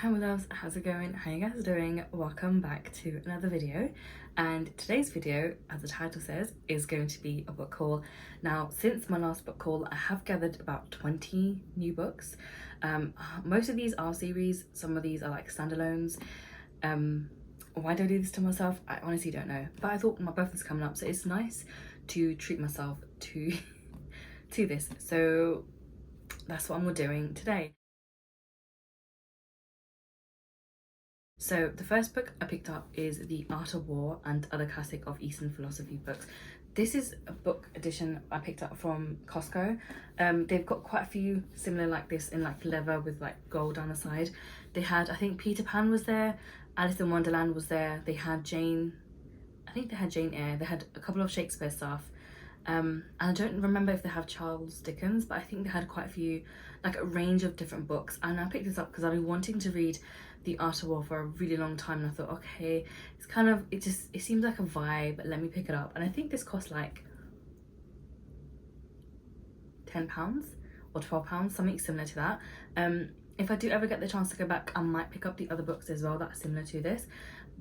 Hi my loves, how's it going? How you guys doing? Welcome back to another video, and today's video, as the title says, is going to be a book haul. Now, since my last book haul, I have gathered about 20 new books. Most of these are series, some of these are like standalones. Why do I do this to myself? I honestly don't know, but I thought my birthday's coming up, so it's nice to treat myself to to this. So that's what I'm doing today. So the first book I picked up is The Art of War and Other Classic of Eastern Philosophy books. This is a book edition I picked up from Costco. They've got quite a few similar like this in like leather with like gold on the side. They had, I think Peter Pan was there, Alice in Wonderland was there, they had Jane, I think they had Jane Eyre, they had a couple of Shakespeare stuff. And I don't remember if they have Charles Dickens, but I think they had quite a few, like a range of different books. And I picked this up because I've been wanting to read The Art of War for a really long time, and I thought, okay, it's kind of, it seems like a vibe, let me pick it up. And I think this cost like £10 or £12, something similar to that. If I do ever get the chance to go back, I might pick up the other books as well that are similar to this,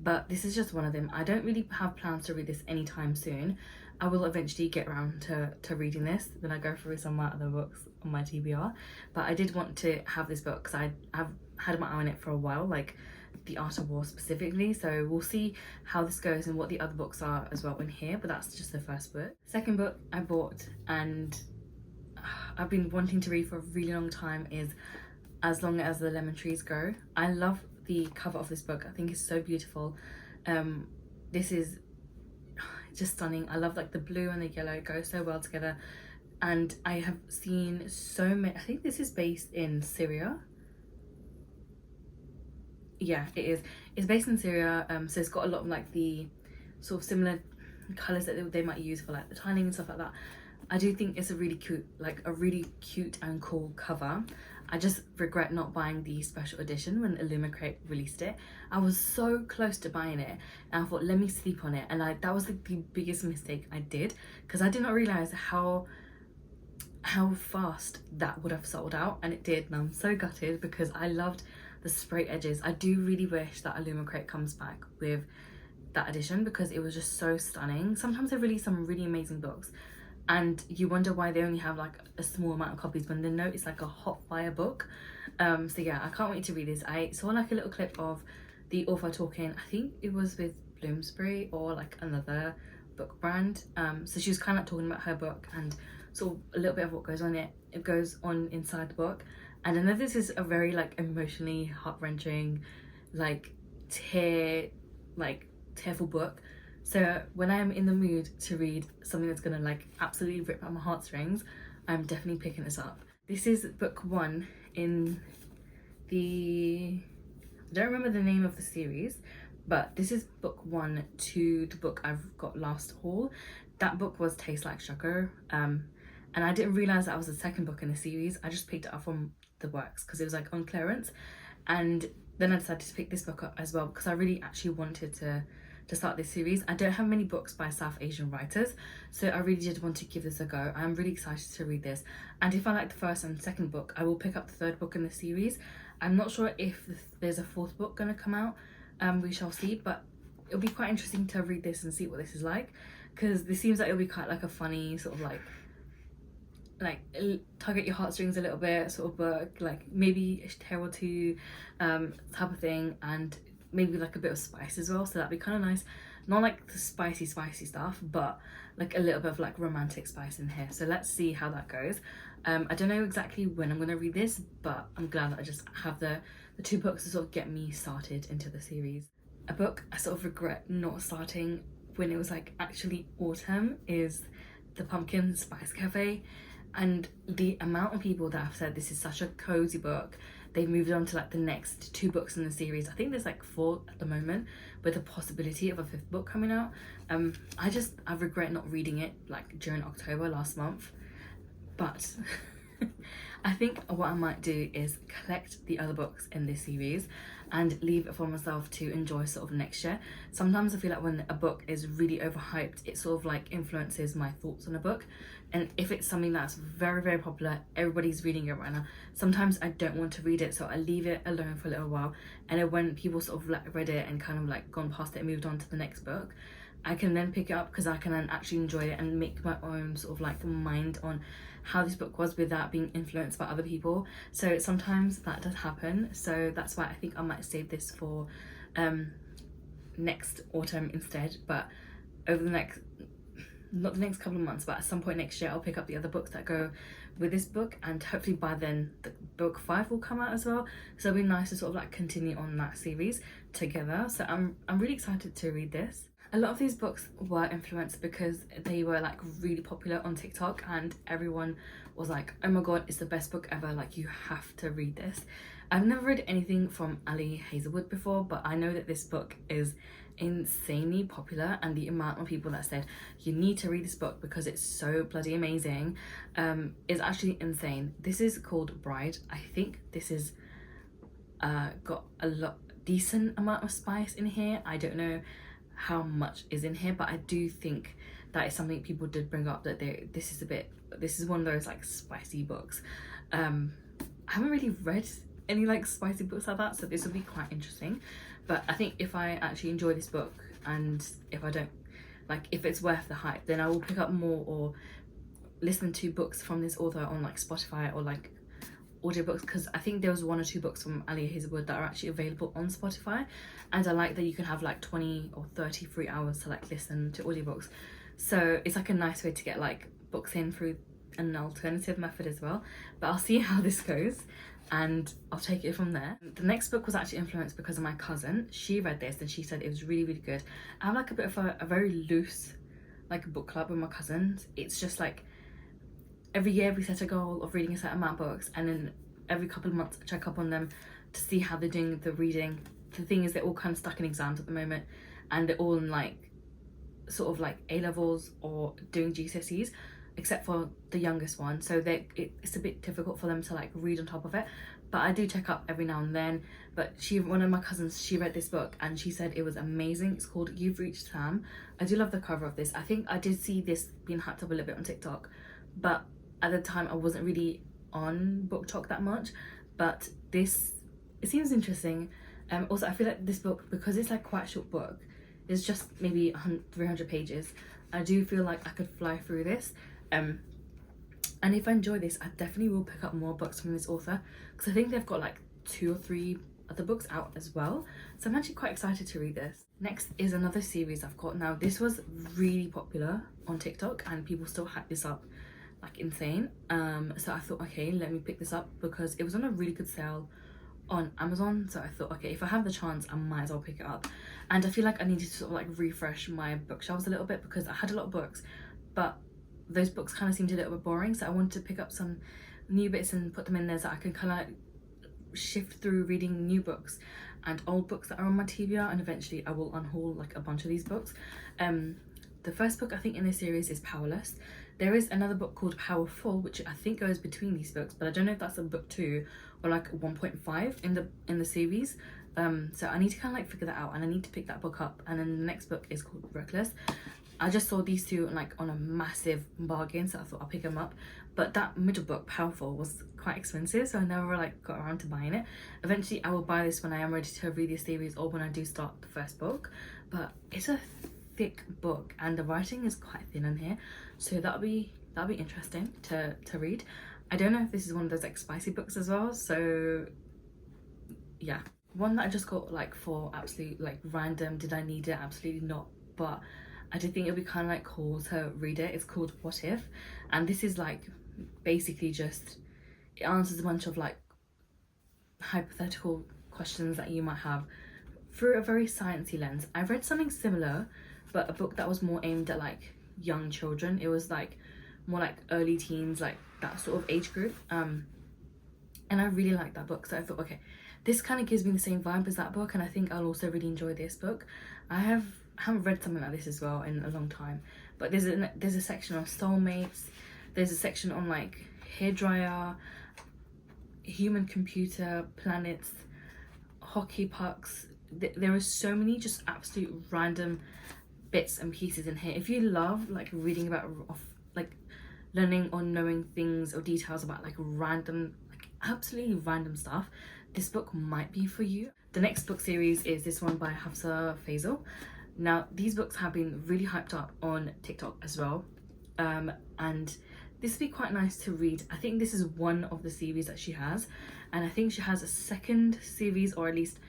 but this is just one of them. I don't really have plans to read this anytime soon. I will eventually get around to reading this when I go through some of my other books on my TBR, but I did want to have this book because I've had my eye on it for a while, like The Art of War specifically, so we'll see how this goes and what the other books are as well in here, but that's just the first book. Second book I bought and I've been wanting to read for a really long time is As Long as the Lemon Trees Grow. I love the cover of this book. I think it's so beautiful. This is just stunning. I love like the blue and the yellow go so well together, and I have seen so many, I think this is based in Syria. Yeah, it is. It's based in Syria, so it's got a lot of like the sort of similar colors that they might use for like the tiling and stuff like that. I do think it's a really cute and cool cover. I just regret not buying the special edition when Illumicrate released it. I was so close to buying it, and I thought, let me sleep on it, and that was like the biggest mistake I did, because I did not realize how fast that would have sold out, and it did, and I'm so gutted because I loved the spray edges. I do really wish that Illumicrate comes back with that edition because it was just so stunning. Sometimes they release some really amazing books and you wonder why they only have like a small amount of copies when they know it's like a hot fire book. So yeah, I can't wait to read this. I saw like a little clip of the author talking, I think it was with Bloomsbury or like another book brand. So she was kind of like talking about her book and sort of a little bit of what goes on inside the book. And I know this is a very like emotionally heart-wrenching, like tearful book. So when I am in the mood to read something that's gonna like absolutely rip out my heartstrings, I'm definitely picking this up. This is book one in the, I don't remember the name of the series, but this is book one to the book I've got last haul. That book was Taste Like Sugar, and I didn't realize that was the second book in the series. I just picked it up from the works because it was like on clearance, and then I decided to pick this book up as well because I really actually wanted to start this series. I don't have many books by South Asian writers, so I really did want to give this a go. I'm really excited to read this, and if I like the first and second book, I will pick up the third book in the series. I'm not sure if there's a fourth book going to come out. We shall see, but it'll be quite interesting to read this and see what this is like, because this seems like it'll be quite like a funny sort of like tug at your heartstrings a little bit sort of book, like maybe a tale or two type of thing, and maybe like a bit of spice as well, so that'd be kind of nice. Not like the spicy stuff, but like a little bit of like romantic spice in here. So let's see how that goes. I don't know exactly when I'm going to read this, but I'm glad that I just have the two books to sort of get me started into the series. A book I sort of regret not starting when it was like actually autumn is The Pumpkin Spice Cafe, and the amount of people that have said this is such a cozy book. They've moved on to like the next two books in the series. I think there's like 4 at the moment, with the possibility of a 5th book coming out. I regret not reading it like during October last month, but I think what I might do is collect the other books in this series and leave it for myself to enjoy sort of next year. Sometimes I feel like when a book is really overhyped, it sort of like influences my thoughts on a book. And if it's something that's very, very popular, everybody's reading it right now, sometimes I don't want to read it, so I leave it alone for a little while. And then when people sort of like read it and kind of like gone past it and moved on to the next book, I can then pick it up because I can then actually enjoy it and make my own sort of like mind on how this book was without being influenced by other people. So sometimes that does happen, so that's why I think I might save this for next autumn instead. But over the next, not the next couple of months, but at some point next year, I'll pick up the other books that go with this book, and hopefully by then the book 5 will come out as well, so it'll be nice to sort of like continue on that series together. So I'm really excited to read this. A lot of these books were influenced because they were like really popular on TikTok and everyone was like, oh my god, it's the best book ever, like you have to read this. I've never read anything from Ali Hazelwood before, but I know that this book is insanely popular, and the amount of people that said you need to read this book because it's so bloody amazing is actually insane. This is called Bride. I think this is got a decent amount of spice in here. I don't know how much is in here, but I do think that is something people did bring up, that this is one of those like spicy books. I haven't really read any like spicy books like that, so this will be quite interesting. But I think if I actually enjoy this book, and if I don't like, if it's worth the hype, then I will pick up more or listen to books from this author on like Spotify or like audiobooks, because I think there was 1 or 2 books from Ali Hazelwood that are actually available on Spotify, and I like that you can have like 20 or 30 free hours to like listen to audiobooks. So it's like a nice way to get like books in through an alternative method as well. But I'll see how this goes and I'll take it from there. The next book was actually influenced because of my cousin. She read this and she said it was really, really good. I have like a bit of a very loose like book club with my cousins. It's just like every year we set a goal of reading a certain amount of books, and then every couple of months I check up on them to see how they're doing the reading. The thing is, they're all kind of stuck in exams at the moment, and they're all in like sort of like A-levels or doing GCSEs, except for the youngest one, so it's a bit difficult for them to like read on top of it. But I do check up every now and then. But one of my cousins, she read this book and she said it was amazing. It's called You've Reached Sam. I do love the cover of this. I think I did see this being hyped up a little bit on TikTok, but at the time I wasn't really on Booktok that much. But it seems interesting. Also I feel like this book, because it's like quite a short book, it's just maybe 300 pages, I do feel like I could fly through this. And if I enjoy this, I definitely will pick up more books from this author, because I think they've got like 2 or 3 other books out as well, so I'm actually quite excited to read this. Next is another series I've got. Now this was really popular on TikTok and people still hype this up like insane, so I thought, okay, let me pick this up because it was on a really good sale on Amazon. So I thought, okay, if I have the chance, I might as well pick it up. And I feel like I needed to sort of like refresh my bookshelves a little bit, because I had a lot of books, but those books kind of seemed a little bit boring, so I wanted to pick up some new bits and put them in there so I can kind of like shift through reading new books and old books that are on my TBR, and eventually I will unhaul like a bunch of these books. The first book I think in this series is Powerless. There is another book called Powerful, which I think goes between these books, but I don't know if that's a book 2 or like 1.5 in the series. So I need to kind of like figure that out, and I need to pick that book up. And then the next book is called Reckless. I just saw these 2 like on a massive bargain, so I thought I'll pick them up. But that middle book, Powerful, was quite expensive, so I never like got around to buying it. Eventually I will buy this when I am ready to read this series, or when I do start the first book. But it's a thick book and the writing is quite thin in here, so that'll be interesting to read. I don't know if this is one of those like spicy books as well, so yeah. One that I just got like for absolute like random, did I need it? Absolutely not, but I did think it would be kind of like cool to read it. It's called What If, and this is like basically just, it answers a bunch of like hypothetical questions that you might have through a very sciencey lens. I read something similar, but a book that was more aimed at like young children. It was like more like early teens, like that sort of age group, and I really liked that book, so I thought, okay, this kind of gives me the same vibe as that book, and I think I'll also really enjoy this book. I haven't read something like this as well in a long time, but there's a section on soulmates, there's a section on like hairdryer, human computer, planets, hockey pucks. There are so many just absolute random bits and pieces in here. If you love like reading about like learning or knowing things or details about like random, like absolutely random stuff, this book might be for you. The next book series is this one by Hafsa Faisal. Now these books have been really hyped up on TikTok as well, and this would be quite nice to read. I think this is one of the series that she has, and I think she has a second series or at least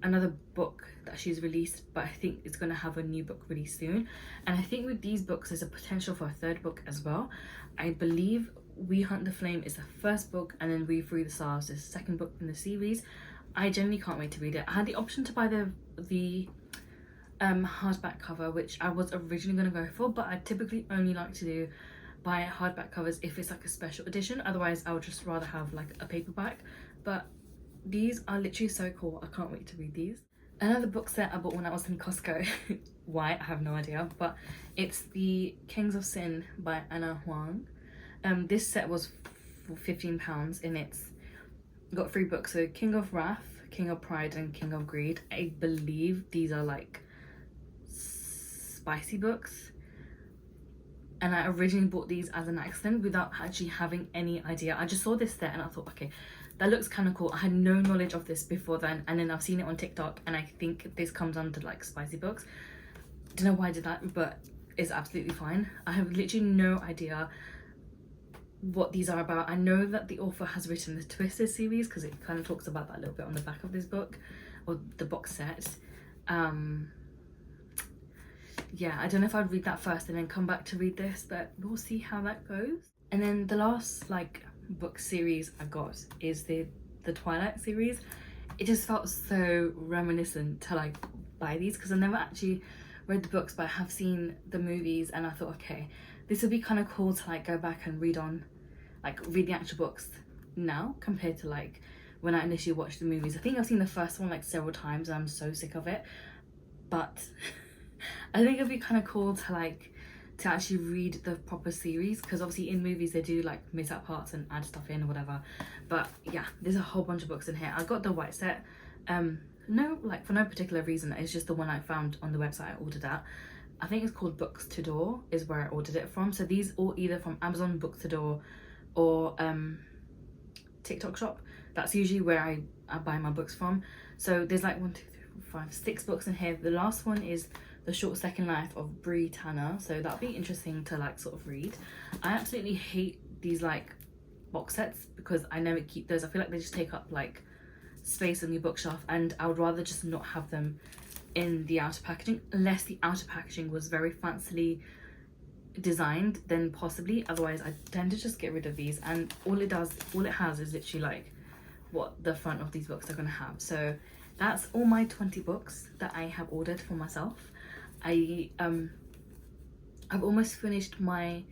another book that she's released, but I think it's going to have a new book released soon. And I think with these books there's a potential for a third book as well. I believe We Hunt the Flame is the first book, and then Read Through the Stars is the second book in the series. I genuinely can't wait to read it. I had the option to buy the hardback cover, which I was originally going to go for, but I typically only like to buy hardback covers if it's like a special edition. Otherwise I would just rather have like a paperback. But these are literally so cool. I can't wait to read these. Another book set I bought when I was in Costco. Why, I have no idea, but it's the Kings of Sin by Anna Huang. This set was for £15, and it's got 3 books, so King of Wrath, King of Pride, and King of Greed. I believe these are like spicy books, and I originally bought these as an accident without actually having any idea. I just saw this set and I thought, okay, that looks kind of cool. I had no knowledge of this before then, and then I've seen it on TikTok, and I think this comes under like spicy books. Don't know why I did that, but it's absolutely fine. I have literally no idea what these are about. I know that the author has written the Twisted series because it kind of talks about that a little bit on the back of this book, or the box set. Yeah, I don't know if I'd read that first and then come back to read this, but we'll see how that goes. And then the last like book series I got is the Twilight series. It just felt so reminiscent to like buy these because I never actually read the books, but I have seen the movies, and I thought, okay, this would be kind of cool to like go back and read the actual books now compared to like when I initially watched the movies. I think I've seen the first one like several times and I'm so sick of it, but I think it'd be kind of cool to actually read the proper series, because obviously in movies they do like miss out parts and add stuff in or whatever. But yeah, there's a whole bunch of books in here. I got the white set, no, like for no particular reason. It's just the one I found on the website I ordered at. I think it's called Books to Door is where I ordered it from. So these all either from Amazon, Books to Door, or TikTok Shop. That's usually where I buy my books from. So there's like 1, 2, 3, 4, 5, 6 books in here. The last one is The Short Second Life of Bree Tanner, so that'll be interesting to like sort of read. I absolutely hate these like box sets because I never keep those. I feel like they just take up like space on your bookshelf, and I would rather just not have them in the outer packaging, unless the outer packaging was very fancily designed, then possibly. Otherwise I tend to just get rid of these, and all it has is literally like what the front of these books are going to have. So that's all my 20 books that I have ordered for myself. I've almost finished my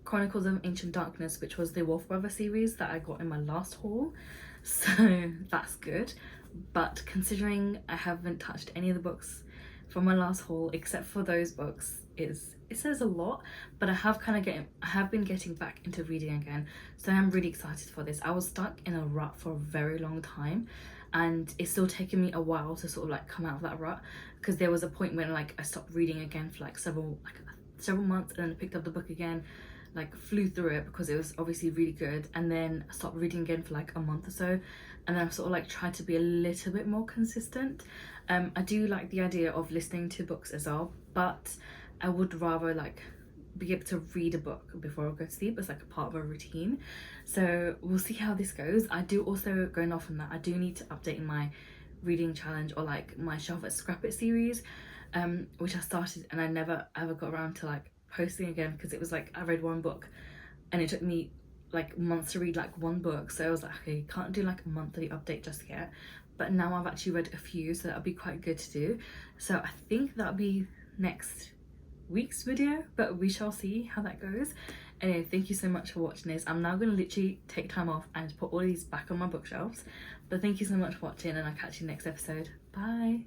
Chronicles of Ancient Darkness, which was the Wolf Brother series that I got in my last haul, so that's good. But considering I haven't touched any of the books from my last haul except for those books, it says a lot. But I have been getting back into reading again, so I'm really excited for this. I was stuck in a rut for a very long time, and it's still taken me a while to sort of like come out of that rut, because there was a point when like I stopped reading again for like several months, and then I picked up the book again, like flew through it because it was obviously really good, and then I stopped reading again for like a month or so, and then I've sort of like tried to be a little bit more consistent. I do like the idea of listening to books as well, but I would rather like be able to read a book before I go to sleep as like a part of a routine. So we'll see how this goes. I do also, going off on that, I do need to update my reading challenge, or like my Shelf It Scrap It series, which I started and I never ever got around to like posting again, because it was like I read one book and it took me like months to read like one book. So I was like, okay, can't do like a monthly update just yet. But now I've actually read a few, so that'll be quite good to do. So I think that'll be next week's video, but we shall see how that goes. Anyway, thank you so much for watching this. I'm now going to literally take time off and put all these back on my bookshelves. But thank you so much for watching, and I'll catch you next episode. Bye.